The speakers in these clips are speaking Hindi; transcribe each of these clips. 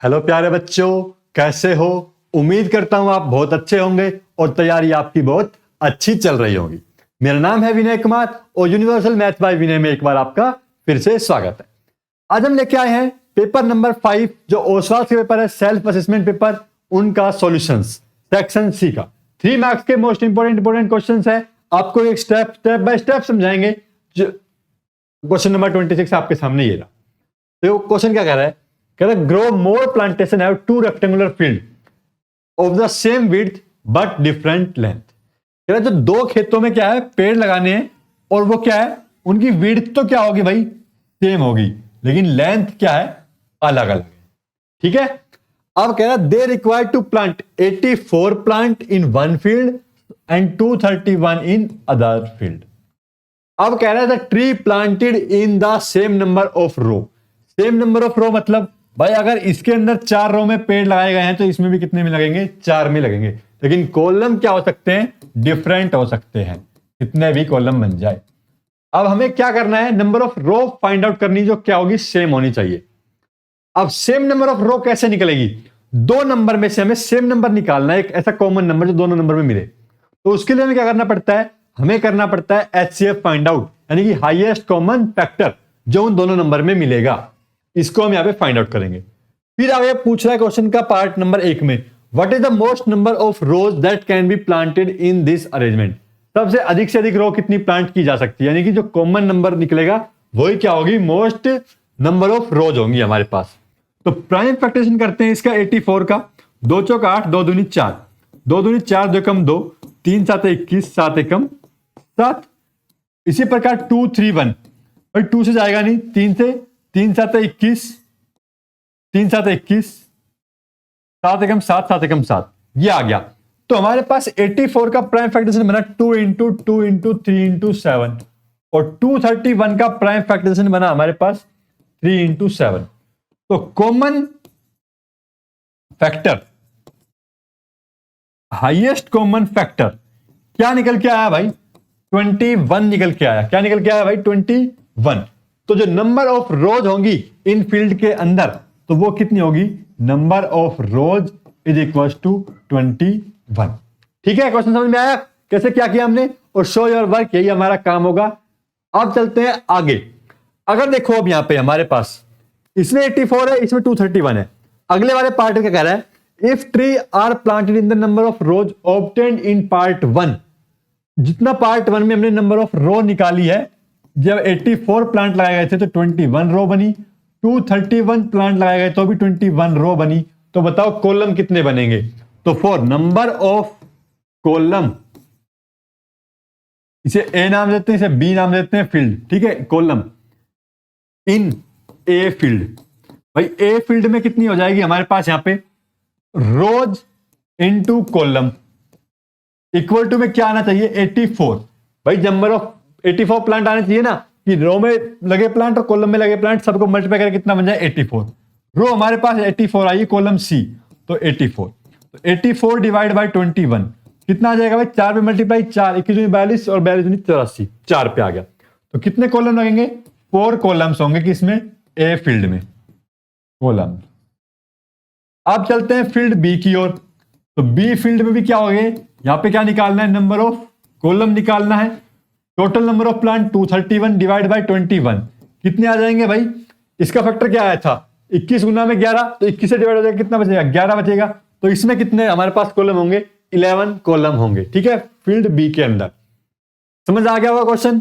हेलो प्यारे बच्चों, कैसे हो? उम्मीद करता हूं आप बहुत अच्छे होंगे और तैयारी आपकी बहुत अच्छी चल रही होगी। मेरा नाम है विनय कुमार और यूनिवर्सल मैथ बाय विनय में एक बार आपका फिर से स्वागत है। आज हम लेके आए हैं पेपर नंबर 5 जो ओसवाल के पेपर है, सेल्फ असेसमेंट पेपर, उनका सॉल्यूशंस सेक्शन सी का 3 मार्क्स के मोस्ट इंपोर्टेंट क्वेश्चंस है। आपको एक स्टेप बाय स्टेप समझाएंगे। क्वेश्चन नंबर 26 आपके सामने ये रहा। तो क्वेश्चन क्या कह रहा है? कह रहा है grow more plantation have 2 rectangular field of the same width but different length. कह रहा है जो दो खेतों में क्या है, पेड़ लगाने हैं और वो क्या है, उनकी विड्थ तो क्या होगी भाई, सेम होगी, लेकिन लेंथ क्या है, अलग अलग है। ठीक है। अब कह रहा है they require to plant 84 plant in one field and 231 in other field. अब कह रहा है the tree planted in the same number of row. Same number of row मतलब भाई अगर इसके अंदर 4 रो में पेड़ लगाए गए हैं तो इसमें भी कितने में लगेंगे, 4 में लगेंगे, लेकिन कॉलम क्या हो सकते हैं, डिफरेंट हो सकते हैं, कितने भी कॉलम बन जाए। अब हमें क्या करना है, number of row find out करनी, जो क्या होगी, सेम होनी चाहिए। अब सेम नंबर ऑफ रो कैसे निकलेगी? दो नंबर में से हमें सेम नंबर निकालना है, एक ऐसा कॉमन नंबर जो दोनों नंबर में मिले। तो उसके लिए हमें क्या करना पड़ता है, हमें करना पड़ता है HCF फाइंड आउट, यानी कि हाईएस्ट कॉमन फैक्टर जो उन दोनों नंबर में मिलेगा, इसको हम यहां पे फाइंड आउट करेंगे। फिर आगे पूछ रहा है क्वेश्चन का पार्ट नंबर 1 में, what is the most number of rose that can be planted in this arrangement. सबसे अधिक से अधिक रो कितनी प्लांट की जा सकती है, यानी कि जो कॉमन नंबर निकलेगा वही क्या होगी, मोस्ट नंबर ऑफ रोज होंगी हमारे पास। तो प्राइम फैक्टराइजेशन करते हैं इसका 84 का। 2 चौक 8, 2 दूनी 4, 2 दूनी 4, 2 एकम 2, 3 7 21, 7 एकम 7। इसी प्रकार 2 3 1, भाई 2 से जाएगा नहीं, 3 से, 3 7 21, 3 7 21, 7 एकम 7, 7 एकम 7, ये आ गया। तो हमारे पास 84 का प्राइम फैक्टराइजेशन बना 2 इंटू 2 इंटू 3 इंटू 7, और 231 का प्राइम फैक्टराइजेशन बना हमारे पास 3 इंटू 7। तो common factor, highest common factor क्या निकल के आया भाई, 21 निकल के आया। क्या निकल के आया भाई, 21। तो जो नंबर ऑफ रोज होंगी इन फील्ड के अंदर, तो वो कितनी होगी, number of rows is equal to 21। ठीक है, क्वेश्चन समझ में आया कैसे क्या किया हमने, और शो योर वर्क, यही हमारा काम होगा। अब चलते हैं आगे। अगर देखो अब यहां पे हमारे पास इसमें 84 है, इसमें 231 है। अगले वाले पार्ट में क्या कह रहा है, if tree are planted in the number of rows obtained in part 1। जितना पार्ट 1 में हमने नंबर ऑफ रो निकाली है, जब 84 प्लांट लगाए गए थे तो 21 रो बनी, 231 प्लांट लगाए गए तो भी 21 रो बनी। तो बताओ कॉलम कितने बनेंगे। तो फॉर नंबर ऑफ कॉलम, इसे ए नाम देते हैं, इसे बी नाम देते हैं, फील्ड, ठीक है, कॉलम इन ए फील्ड। भाई ए फील्ड में कितनी हो जाएगी हमारे पास, यहां पे rows into column equal to में क्या आना चाहिए, 84। भाई नंबर ऑफ 84 प्लांट आने चाहिए ना, कि रो में लगे प्लांट और कॉलम में लगे प्लांट सबको मल्टीप्लाई करके कितना बन जाए, 84। रो हमारे पास 84 आई, कॉलम सी, तो 84। तो 84 डिवाइड बाय 21 कितना आ जाएगा भाई, 4 पे मल्टीप्लाई, 4 21 42 और 42 84, 4 पे आ गया। तो कितने कॉलम लगेंगे, 4 कॉलम्स होंगे किसमें, ए फील्ड में, कॉलम। अब चलते हैं फील्ड बी की ओर। तो बी फील्ड में भी क्या हो गए, यहां पे क्या निकालना है, नंबर ऑफ कॉलम निकालना है। Total number of plant 231 divide by 21 कितने आ जाएंगे भाई, इसका फैक्टर क्या आया था, 21 गुना में 11, तो 21 से डिवाइड हो जाएगा, कितना बचेगा, 11 बचेगा। तो इसमें कितने हमारे पास कॉलम होंगे, 11 कॉलम होंगे। ठीक है, फील्ड बी के अंदर। समझ आ गया होगा क्वेश्चन।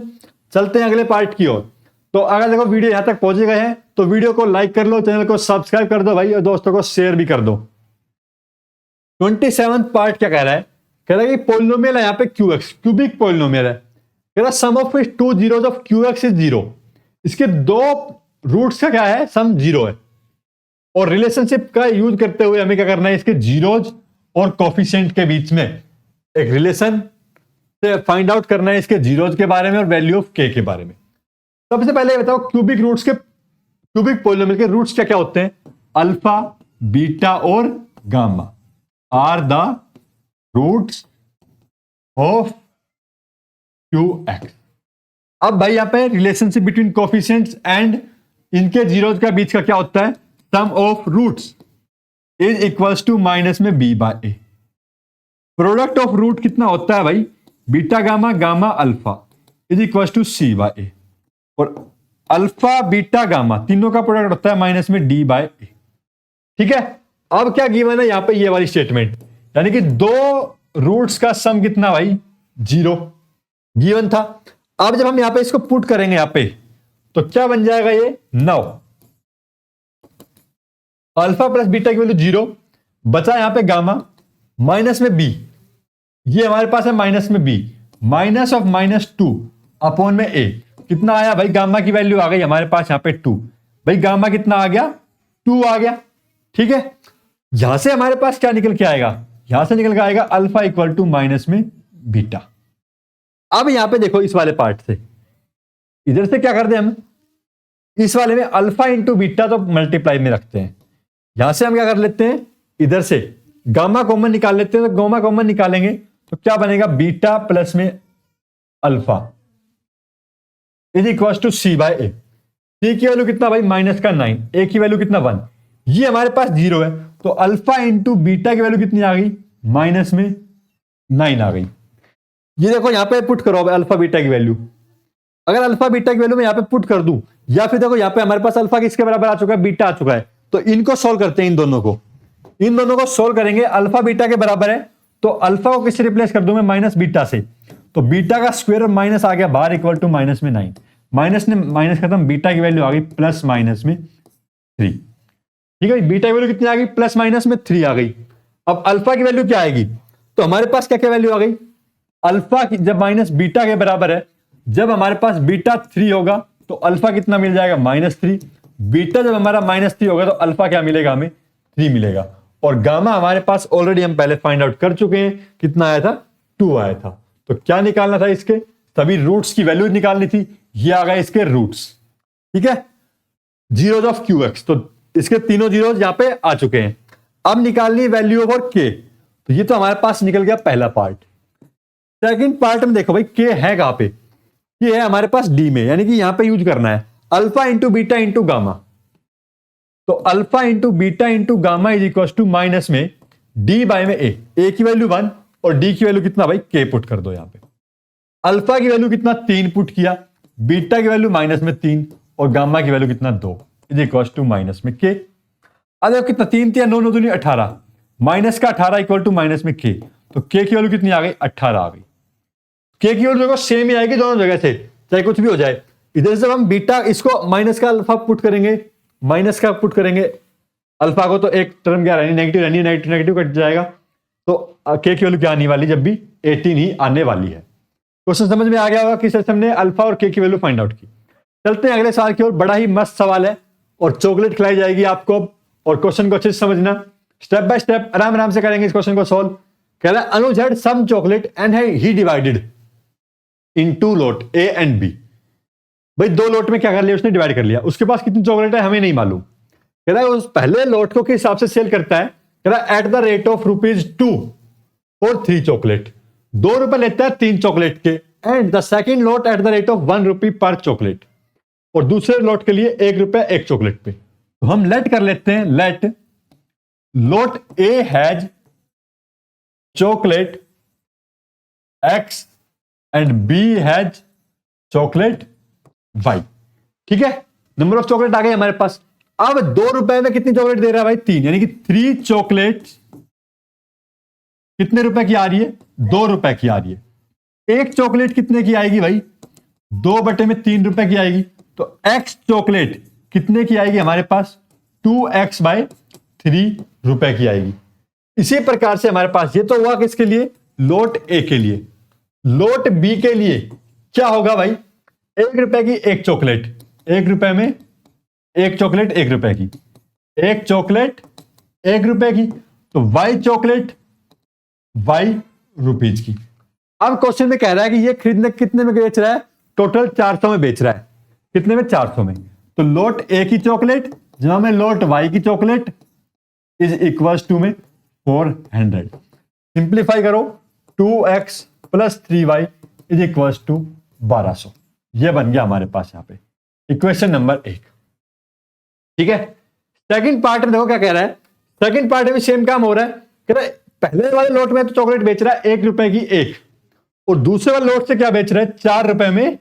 चलते हैं अगले पार्ट की ओर। तो अगर देखो वीडियो यहां तक पहुंचे गए हैं तो वीडियो को लाइक कर लो, चैनल को सब्सक्राइब कर दो भाई, और दोस्तों को शेयर भी कर दो। 27 पार्ट क्या कह रहा है, कह रहा है कि पॉलिनोमियल है यहां पे QX, क्यूबिक पॉलिनोमियल है। कह रहा sum of its 2 zeros of QX is 0। इसके दो रूट्स का क्या है, सम 0 है। और रिलेशनशिप का यूज करते हुए हमें क्या करना है, इसके जीरोज और कोफिशिएंट के बीच में एक रिलेशन से फाइंड आउट करना है, इसके जीरोज के बारे में और वैल्यू ऑफ K के बारे में। सबसे पहले बताओ क्यूबिक रूट्स के, क्यूबिक पॉलिनोमियल के रूट्स क्या क्या होते हैं, अल्फा, बीटा और gamma are the roots of QX। अब भाई यहां पे रिलेशनशिप बिटवीन कोफिशिएंट्स एंड इनके जीरोज का बीच का क्या होता है, sum of roots. Is equals to minus में B by A. Product of root कितना होता है भाई, beta gamma gamma alpha is equals to C by A, और अल्फा बीटा गामा तीनों का प्रोडक्ट होता है माइनस में डी बाय ए। ठीक है, अब क्या गिवन है यहां पे, ये वाली स्टेटमेंट, यानी कि दो रूट्स का सम कितना भाई, 0 गिवन था। अब जब हम यहां पे इसको पुट करेंगे यहां पे, तो क्या बन जाएगा ये 9, अल्फा प्लस बीटा की वैल्यू 0, बचा यहां पे गामा माइनस में बी, ये हमारे पास है माइनस में बी, माइनस ऑफ -2 अपॉन में ए, कितना आया भाई, गामा की वैल्यू आ गई हमारे पास यहां पे 2, भाई गामा कितना आ गया, 2 आ गया। ठीक है, यहां से हमारे पास क्या निकल के आएगा, यहां से निकल के आएगा अल्फा इक्वल टू माइनस में बीटा। अब यहां पे देखो इस वाले पार्ट से, इधर से क्या कर दे हम, इस वाले में अल्फा इंटू बीटा तो मल्टीप्लाई में रखते हैं, यहां से हम क्या कर लेते हैं, इधर से गामा कॉमन निकाल लेते हैं, तो गामा कॉमन निकालेंगे तो क्या बनेगा, बीटा प्लस में alpha is equal to C by A. C की वैल्यू कितना भाई, माइनस का 9, ए की वैल्यू कितना 1, ये हमारे पास 0 है, तो अल्फा इंटू बीटा की वैल्यू कितनी आ गई, माइनस में 9 आ गई। ये देखो यहां पे पुट करो अल्फा बीटा की वैल्यू, अगर अल्फा बीटा की वैल्यू मैं यहां पे पुट कर दूं, या फिर देखो यहां पे हमारे पास अल्फा किसके बराबर आ चुका है, बीटा आ चुका है, तो इनको सोल्व करते हैं, इन दोनों को सोल्व करेंगे, अल्फा बीटा के बराबर है, तो अल्फा को किससे रिप्लेस कर दूं मैं, माइनस बीटा से, तो बीटा का स्क्वायर और माइनस आ गया बाहर इक्वल टू माइनस में 9, माइनस ने माइनस खत्म, बीटा की वैल्यू आ गई प्लस माइनस में 3। ठीक है, बीटा की वैल्यू कितनी आ गई, प्लस माइनस में 3 आ गई। अब अल्फा की वैल्यू क्या आएगी, तो हमारे पास क्या क्या वैल्यू आ गई, अल्फा की जब माइनस बीटा के बराबर है, जब हमारे पास बीटा 3 होगा तो अल्फा कितना मिल जाएगा, -3, बीटा जब हमारा -3 होगा तो अल्फा क्या मिलेगा, हमें 3 मिलेगा, और गामा हमारे पास ऑलरेडी हम पहले फाइंड आउट कर चुके हैं, कितना आया था, 2 आया था। तो क्या निकालना था, इसके सभी रूट्स की वैल्यू निकालनी थी, ये आ गए इसके रूट्स। ठीक है, जीरोज ऑफ क्यू एक्स, तो इसके तीनों जीरोज यहां पे आ चुके हैं। अब निकालनी वैल्यू ऑफ के, तो ये तो हमारे पास निकल गया पहला पार्ट। सेकंड पार्ट में देखो भाई के है कहां पे, ये है हमारे पास डी में, यानी कि यहां पे यूज करना है alpha into beta into gamma, तो alpha into beta into gamma is equal to minus में डी बाय में ए की वैल्यू 1 और डी की वैल्यू कितना भाई, के पुट कर दो यहां पे। अल्फा की वैल्यू कितना 3 पुट किया, बीटा की वैल्यू माइनस में 3 और गामा की वैल्यू कितना 2 इज इक्वल टू माइनस में के। अब देखो कितना 3 3 9 9 दूनी 18, माइनस का 18 इक्वल टू माइनस में के, तो के की वैल्यू कितनी आ गई, 18 आ गई। के की वैल्यू देखो सेम ही आएगी दोनों जगह से, चाहे कुछ भी हो जाए। इधर से हम बीटा इसको माइनस का अल्फा पुट करेंगे, माइनस का पुट करेंगे अल्फा को, तो एक टर्म क्या रहनी, नेगेटिव रहनी, नेगेटिव नेगेटिव कट जाएगा, तो के की वैल्यू क्या आने वाली, जब भी 18 ही आने वाली है। क्वेश्चन समझ में आ गया होगा कि सर हमने अल्फा और के की वैल्यू फाइंड आउट की। चलते हैं अगले सवाल की ओर, बड़ा ही मस्त सवाल है और चॉकलेट खिलाई जाएगी आपको, और क्वेश्चन को अच्छे से समझना, स्टेप बाय स्टेप आराम आराम से करेंगे इस क्वेश्चन को सॉल्व। कह रहा है Anuj had some chocolate and he divided in 2 lot A and B. भाई 2 लोट में क्या कर लिया उसने, डिवाइड कर लिया, उसके पास कितनी चॉकलेट है हमें नहीं मालूम। कह रहा है उस पहले लोट को किस हिसाब से सेल करता है, कह रहा है at the rate of ₹2 for 3 chocolate, 2 रुपए लेता है 3 चॉकलेट के, and the second lot at the rate of ₹1 पर चॉकलेट, और दूसरे लोट के लिए ₹1 एक चॉकलेट पे। तो हम लेट कर लेते हैं, let lot A has chocolate x and B has chocolate y. ठीक है, नंबर ऑफ चॉकलेट आ गए हमारे पास। अब ₹2 में कितनी चॉकलेट दे रहा है भाई, 3, यानी कि 3 चॉकलेट कितने रुपए की आ रही है, ₹2 की आ रही है। एक चॉकलेट कितने की आएगी भाई, 2/3 की आएगी, तो एक्स चॉकलेट कितने की आएगी हमारे पास, 2x बाय 3 रुपए की आएगी। इसी प्रकार से हमारे पास ये तो हुआ किसके लिए, लोट ए के लिए। लोट बी के लिए क्या होगा भाई, ₹1 की एक चॉकलेट, ₹1 में एक चॉकलेट ₹1 की, एक चॉकलेट ₹1 की, तो वाई चॉकलेट वाई रुपीज की। अब क्वेश्चन में कह रहा है कि ये खरीदने कितने में बेच रहा है, टोटल 400 में बेच रहा है, कितने में, 400 में। तो लोट ए की चॉकलेट जहां में लोट वाई की चॉकलेट इज इक्वल्स टू में 400। सिंप्लीफाई करो, 2x plus 3y is equals to 1200। ये बन गया हमारे पास यहां पे इक्वेशन नंबर 1। ठीक है, सेकंड पार्ट में देखो क्या कह रहा है, सेकंड पार्ट में भी सेम काम हो रहा है। कह रहा है पहले वाले लोट में तो चॉकलेट बेच रहा है 1 रुपए की 1, और दूसरे वाले लोट से क्या बेच रहा है 4 रुपए में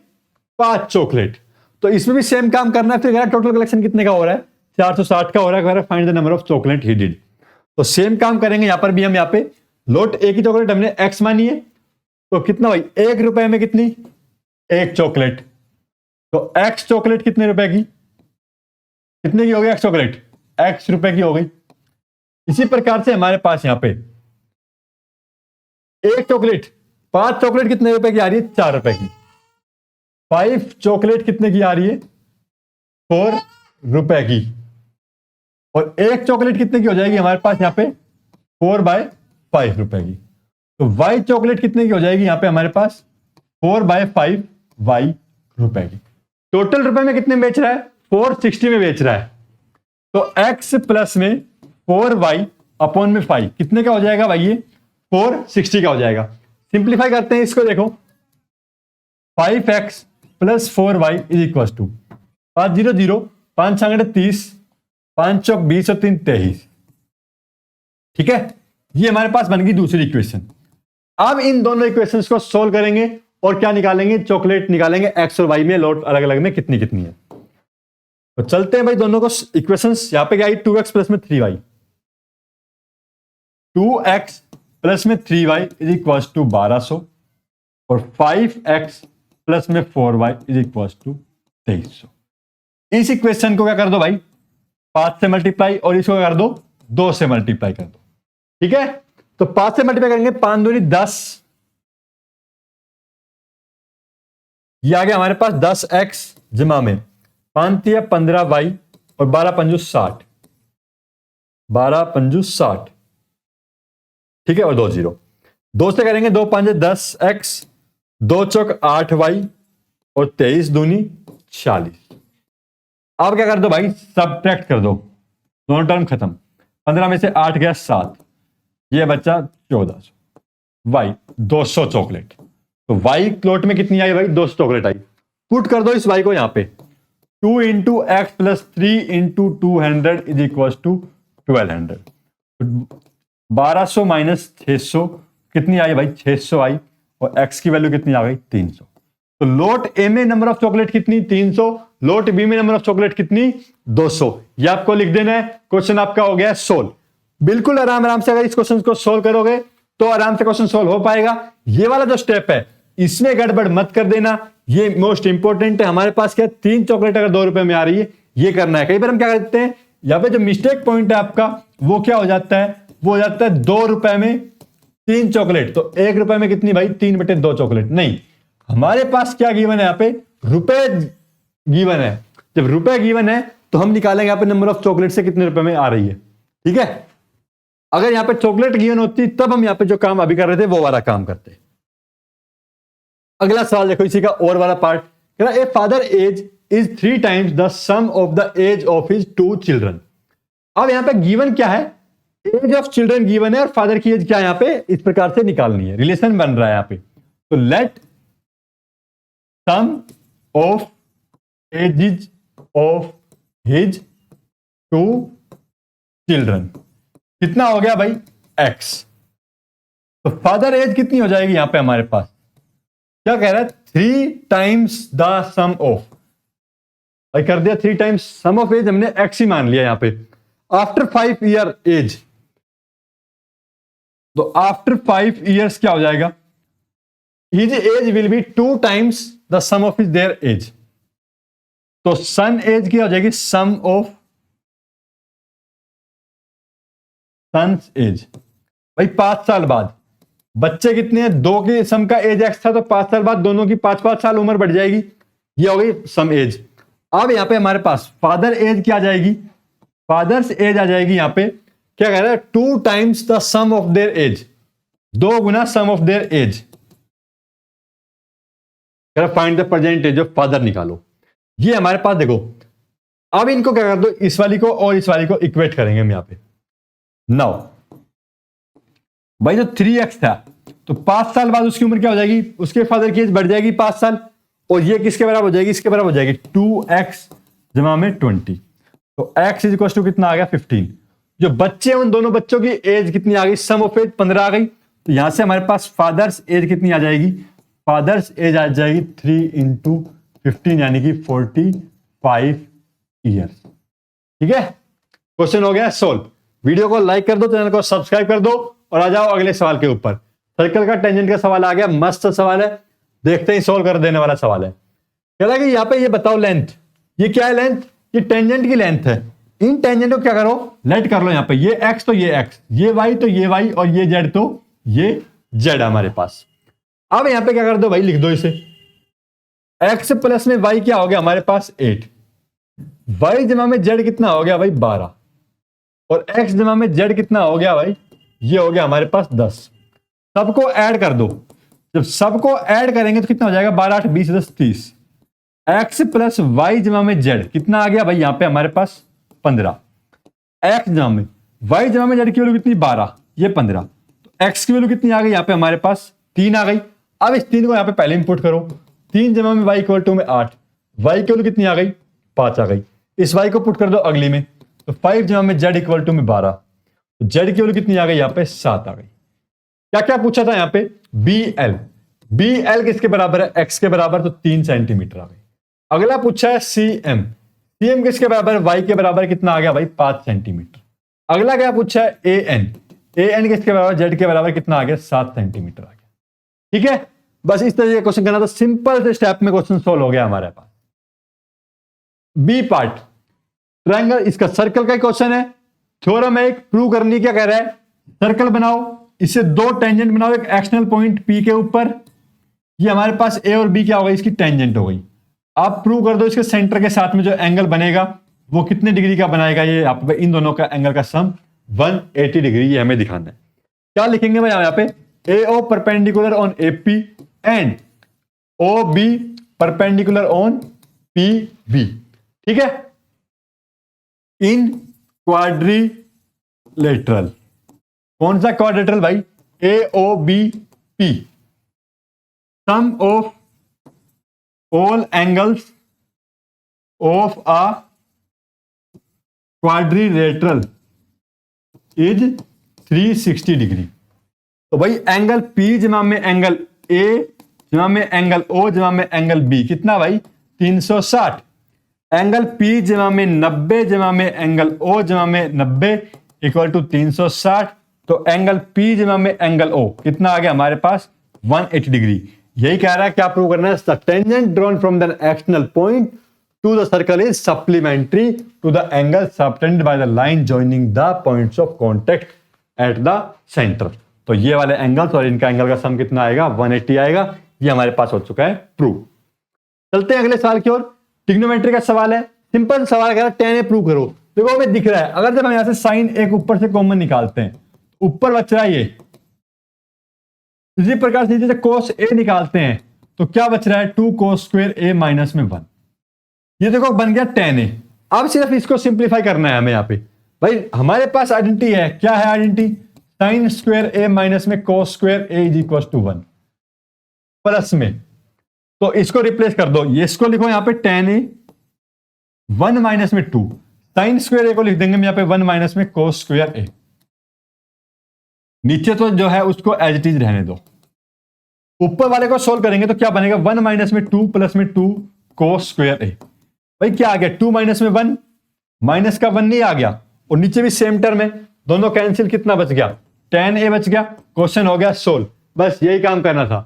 5 चॉकलेट। तो इसमें भी सेम काम करना है। फिर कह रहा है टोटल कलेक्शन कितने का हो रहा है, 460 का हो रहा है। कह रहा है find the number of chocolate he did. तो सेम काम करेंगे यहां पर भी। हम यहां पे लोट ए की चॉकलेट हमने एक्स मानी है, तो कितना भाई 1 रुपए में कितनी 1 चॉकलेट। तो एक्स चॉकलेट कितने रुपए की, कितने की हो गई एक्स चॉकलेट, एक्स रुपए की हो गई। इसी प्रकार से हमारे पास यहां पे 1 चॉकलेट, 5 चॉकलेट कितने रुपए की आ रही है, 4 रुपए की। 5 चॉकलेट कितने की आ रही है, 4 रुपए की। और 1 चॉकलेट कितने की हो जाएगी हमारे पास यहां पे 4/5 रुपए की। तो वाई चॉकलेट कितने की हो जाएगी यहां पे हमारे पास 4/5 वाई रुपए की। टोटल रुपए में कितने बेच रहा है, 460 में बेच रहा है। तो x प्लस में 4y अपॉन में 5 कितने का हो जाएगा भाई, ये 460 का हो जाएगा। सिंप्लीफाई करते हैं इसको, देखो 5x plus 4y is equal to 5 0 0 5 6 30 5 चौक 20 और 3 23। ठीक है, ये हमारे पास बन गई दूसरी इक्वेशन। अब इन दोनों इक्वेशंस को सोल्व करेंगे और क्या निकालेंगे, चॉकलेट निकालेंगे एक्स और वाई में लोट अलग अलग में कितनी कितनी है। तो चलते हैं भाई दोनों को इक्वेशंस। यहां पे क्या आई 2x प्लस में 3y, 2x प्लस में 3y इज इक्वल टू 1200 और 5x प्लस में 4y इज इक्वल टू 2300। इस इक्वेशन को क्या कर दो भाई 5 से मल्टीप्लाई और इसको क्या कर दो 2 से मल्टीप्लाई कर दो। ठीक है, तो 5 से मल्टीप्लाई करेंगे 5 दूनी 10, ये आ गया हमारे पास 10x जमा में 5 तिया 15y और 12 पंजू 60, 12 पंजू 60। ठीक है, और 2 0, 2 से करेंगे 2 5 10x, 2 चौक 8y और 23 दूनी 40। अब क्या कर दो भाई सबट्रैक्ट कर दो, दोनों टर्म खत्म। 15 में से 8 गया 7, ये बच्चा 1400। Y 200 chocolate. तो वाई क्लोट में कितनी आई भाई 200 चॉकलेट आई। पुट कर दो इस वाई को यहां पे 2 into x plus 3 into 200 is equal to 1200। 1200 minus 600 कितनी आई भाई 600 आई, और एक्स की वैल्यू कितनी आ गई 300। तो लोट ए में नंबर ऑफ चॉकलेट कितनी 300, लोट बी में नंबर ऑफ चॉकलेट कितनी 200। ये आपको लिख देना है। क्वेश्चन आपका हो गया सोल्व। बिल्कुल आराम आराम से अगर इस क्वेश्चन को सोल्व करोगे तो आराम से क्वेश्चन सोल्व हो पाएगा। ये वाला जो स्टेप है इसमें गड़बड़ मत कर देना, ये मोस्ट इंपॉर्टेंट है। हमारे पास क्या 3 चॉकलेट अगर 2 रुपए में आ रही है ये करना है। कई बार हम क्या करते हैं यहाँ पे जो मिस्टेक पॉइंट है आपका वो क्या हो जाता है, वो हो जाता है 2 रुपए में 3 चॉकलेट। तो 1 रुपए में कितनी भाई 3/2 चॉकलेट। नहीं, हमारे पास क्या गिवन है यहाँ पे रुपए गिवन है। जब रुपए गिवन है तो हम निकालेंगे यहाँ पे नंबर ऑफ चॉकलेट से कितने रुपए में आ रही है। ठीक है, अगर यहाँ पे चॉकलेट गिवन होती तब हम यहाँ पे जो काम अभी कर रहे थे वो वाला काम करते। अगला सवाल देखो इसी का और वाला पार्ट, कह रहा है a father age is 3 times the sum of the age of his 2 children. अब यहाँ पे गिवन क्या है, एज ऑफ चिल्ड्रन गिवन है और फादर की एज क्या है यहाँ पे इस प्रकार से निकालनी है। रिलेशन बन रहा है यहाँ पे। तो let sum of ages of his 2 children कितना हो गया भाई x। तो फादर एज कितनी हो जाएगी यहां पे हमारे पास, क्या कह रहा है 3 टाइम्स द सम ऑफ, भाई कर दिया 3 टाइम्स सम ऑफ एज, हमने x ही मान लिया यहां पे। आफ्टर 5 ईयर एज, तो आफ्टर 5 ईयर्स क्या हो जाएगा, his age will be 2 times the sum of his their age. तो सन एज क्या हो जाएगी सम ऑफ सन्स एज। भाई 5 साल बाद बच्चे कितने हैं, 2 के सम का एज एक्स था, तो 5 साल बाद दोनों की 5-5 साल उम्र बढ़ जाएगी, ये हो गई सम एज। अब यहां पे हमारे पास फादर एज क्या आ जाएगी, फादर्स एज आ जाएगी यहां पे, क्या कह रहा है 2 times the sum of their age, 2 गुना sum of their age. Find the present age of father निकालो। ये हमारे पास देखो, अब इनको क्या कर दो, इस वाली को और इस वाली को इक्वेट करेंगे हम यहां पे। नाउ भाई जो 3x था, तो 5 साल बाद उसकी उम्र क्या हो जाएगी, उसके फादर की एज बढ़ जाएगी 5 साल, और ये किसके बराबर हो जाएगी, इसके बराबर हो जाएगी 2x जमा में 20। तो x इज इक्वल टू कितना आ गया 15। जो बच्चे हैं उन दोनों बच्चों की एज कितनी आ गई, सम ऑफ एज 15 आ गई। तो यहां से हमारे पास फादर्स एज कितनी आ जाएगी, फादर्स एज आ जाएगी 3 इंटू 15 यानी कि 45 ईयर्स। ठीक है, क्वेश्चन हो गया सोल्व। वीडियो को लाइक कर दो, चैनल को सब्सक्राइब कर दो और आ जाओ अगले सवाल के ऊपर। सर्कल का टेंजेंट का सवाल आ गया, मस्त सवाल है, देखते ही सोल्व कर देने वाला सवाल है। कह रहा है कि यहां पे ये बताओ लेंथ, ये क्या है लेंथ, ये टेंजेंट की लेंथ है। इन टेंजेंट को क्या करो, लेट कर लो। यहां पे ये x तो ये x, ये y तो ये y और ये z तो ये z हमारे पास। अब यहां पे क्या कर दो भाई, लिख दो इसे। x प्लस में y क्या हो गया हमारे पास 8, y जमा में z कितना हो गया भाई 12 और x जमा में z कितना हो गया भाई, ये हो गया हमारे पास 10। सबको ऐड कर दो, जब सबको ऐड करेंगे तो कितना हो जाएगा 12 8 20 10 30। x प्लस वाई जमा में z कितना आ गया भाई, यहां पे हमारे पास 15। x जमा में y जमा में z की वैल्यू कितनी 12, ये 15। तो x की वैल्यू कितनी आ गई, यहां पे हमारे पास 3 आ गई। अब इस 3 को यहां पे पहले इंपुट करो, 3 जमा में y इक्वल टू में 8, y की वैल्यू कितनी आ गई 5 आ गई। इस y को पुट कर दो अगली में, तो 5 जमा में z इक्वल टू में 12, तो z की वैल्यू कितनी आ गई, यहां पे 7 आ गई। क्या क्या पूछा था यहां पे, BL किसके बराबर है, x के बराबर, तो 3 सेंटीमीटर आ गई। अगला पूछा है CM किसके बराबर है, y के बराबर कितना आ गया भाई 5 सेंटीमीटर। अगला क्या पूछा है AN किसके बराबर, z के बराबर कितना आ गया 7 सेंटीमीटर आ गया। ठीक है, बस इस तरह से क्वेश्चन करना था, सिंपल से स्टेप में क्वेश्चन सोल्व हो गया हमारे पास। बी पार्ट ट्रायंगल, इसका सर्कल का क्वेश्चन है, थ्योरम है एक, प्रूव करनी, क्या कह रहा है, सर्कल बनाओ, इससे 2 टेंजेंट बनाओ, एक एक्सटर्नल पॉइंट P के ऊपर, ये हमारे पास A और B क्या हो गई, इसकी टेंजेंट हो गई। आप प्रूव कर दो इसके सेंटर के साथ में जो एंगल बनेगा वो कितने डिग्री का बनाएगा, ये आप इन दोनों का एंगल का सम 180 डिग्री, ये हमें दिखाना है। क्या लिखेंगे भाई यहाँ पे, AO perpendicular on AP and OB perpendicular on PB। ठीक है, इन क्वाड्रिलेटरल, कौन सा क्वाड्रिलेटरल भाई, AOBP, sum of all angles of a quadrilateral is 360 degree. तो भाई एंगल P जमा में एंगल A जमा में एंगल O जमा में एंगल B कितना भाई 360। एंगल P जमा में 90 जमा में एंगल O जमा में 90 इक्वल टू 360। तो एंगल P जमा में एंगल O कितना आ गया हमारे पास 180 डिग्री। यही कह रहा है, क्या प्रूव करना है, the tangent drawn from the external point to the circle is supplementary to the angle subtended by the line joining the points of contact at the centre. तो ये वाले एंगल्स और इनका एंगल का सम कितना आएगा 180 आएगा। ये हमारे पास हो चुका है प्रूव। चलते हैं अगले सवाल की ओर। ट्रिग्नोमेट्री का सवाल है, सिंपल सवाल कह रहा है tan a प्रूव करो। देखो हमें दिख रहा है, अगर जब हम यहां से sin a ऊपर से कॉमन निकालते हैं, ऊपर बच रहा है ये, इसी प्रकार से नीचे से cos a निकालते हैं तो क्या बच रहा है 2 cos स्क्वायर a माइनस में 1। ये देखो बन गया tan a। अब सिर्फ इसको सिंप्लीफाई करना है हमें। यहाँ पे भाई हमारे पास आइडेंटिटी है, क्या है identity, sin square a minus में cos square a is equal to 1 plus में, तो इसको रिप्लेस कर दो, ये इसको लिखो यहाँ पे tan a 1 माइनस में 2, sin स्क्वायर a को लिख देंगे हम यहाँ पे 1 माइनस में cos स्क्वायर a। नीचे तो जो है उसको एज इट इज रहने दो, ऊपर वाले को सोल्व करेंगे तो क्या बनेगा 1 माइनस में 2 प्लस में 2 cos स्क्वायर a। भाई क्या आ गया 2 माइनस में 1, माइनस का 1 नहीं आ गया, और नीचे भी सेम टर्म है, दोनों कैंसिल, कितना बच गया tan a बच गया। क्वेश्चन हो गया सोल्व। बस यही काम करना था,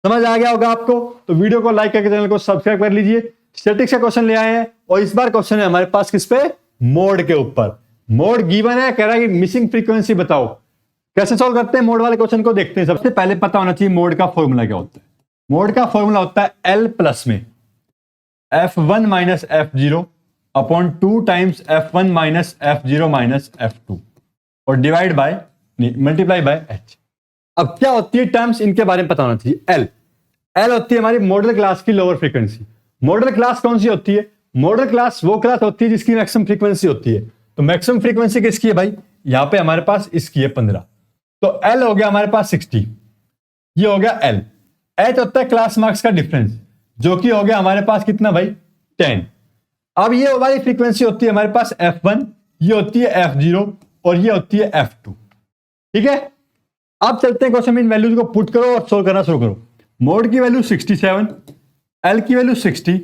समझ आ गया होगा आपको। तो वीडियो को लाइक करके चैनल को सब्सक्राइब कर लीजिए। स्टैटिक्स का क्वेश्चन ले आए हैं और इस बार क्वेश्चन है हमारे पास किस पे, मोड के ऊपर। मोड गिवन है, कह रहा है कि मिसिंग फ्रीक्वेंसी बताओ। कैसे सॉल्व करते हैं मोड वाले क्वेश्चन को, देखते हैं। सबसे पहले पता होना चाहिए मोड का फॉर्मूला क्या होता है। मोड का फॉर्मूला होता है L प्लस में F1 minus F0 upon 2 times F1 minus F0 minus F2 और divide by multiply by H। अब क्या होती है टर्म्स, इनके बारे में पता होना चाहिए। L होती है हमारी मॉडल क्लास की लोअर फ्रीक्वेंसी। मॉडल क्लास कौन सी होती है, मॉडल क्लास वो क्लास होती है जिसकी मैक्सिमम फ्रीक्वेंसी होती है। तो मैक्सिमम फ्रीक्वेंसी किसकी है भाई, यहां पे हमारे पास इसकी है 15, तो L हो गया हमारे पास 60, ये हो गया L। H होता है क्लास मार्क्स का डिफरेंस, जो कि हो गया हमारे पास कितना भाई 10। अब ये वाली फ्रीक्वेंसी होती है हमारे पास F1, ये होती है F0 और ये होती है F2। ठीक है, अब चलते हैं क्वेश्चन में, इन वैल्यूज को पुट करो और सोल्व करना शुरू करो। मोड की वैल्यू 67, एल की वैल्यू 60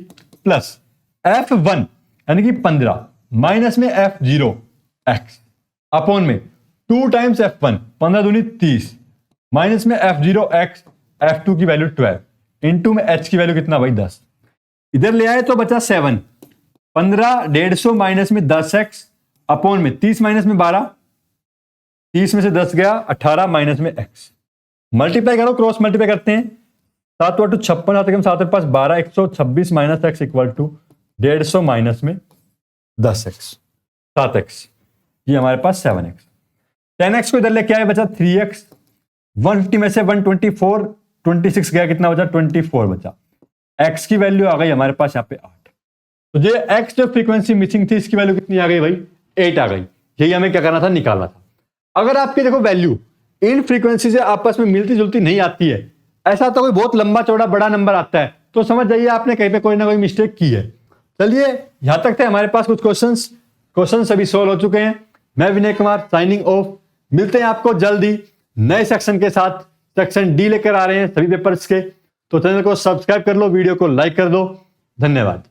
प्लस F1 यानी कि 15 माइनस में F0 x अपॉन में 2 टाइम्स F1 15 दूनी 30 माइनस में F0 x F2 की वैल्यू 12 इंटू में h की वैल्यू कितना भाई 10, इधर ले आए तो बचा 7, 15 150 माइनस में 10x अपॉन में 30 माइनस में 12, 30 में से 10 गया 18 माइनस में x, मल्टीप्लाई करो, क्रॉस मल्टीप्लाई करते हैं, 7 8 56 7 के पास 12 126 minus x equal to 150 minus में 10x 7x, ये हमारे पास 7x, 10x को इधर लेके आए बचा 3x, 150 में से 124 26 गया कितना बचा 24 बचा, x की वैल्यू आ गई हमारे पास यहाँ पे 8। तो ये x जो फ्रीक्वेंसी मिसिंग थी इसकी वैल्यू कितनी आ गई भाई 8 आ गई, यही हमें क्या करना था निकालना था। अगर आपकी देखो वैल्यू इन फ्रीक्वेंसी से आपस में मिलती जुलती नहीं आती है, ऐसा तो कोई बहुत लंबा चौड़ा बड़ा नंबर आता है तो समझ जाइए आपने कहीं पे कोई ना कोई मिस्टेक की है। चलिए यहां तक थे हमारे पास कुछ क्वेश्चन सभी सोल्व हो चुके हैं। मैं विनय कुमार साइनिंग ऑफ, मिलते हैं आपको जल्दी नए सेक्शन के साथ, सेक्शन डी लेकर आ रहे हैं सभी पेपर्स के, तो चैनल को सब्सक्राइब कर लो, वीडियो को लाइक कर दो, धन्यवाद।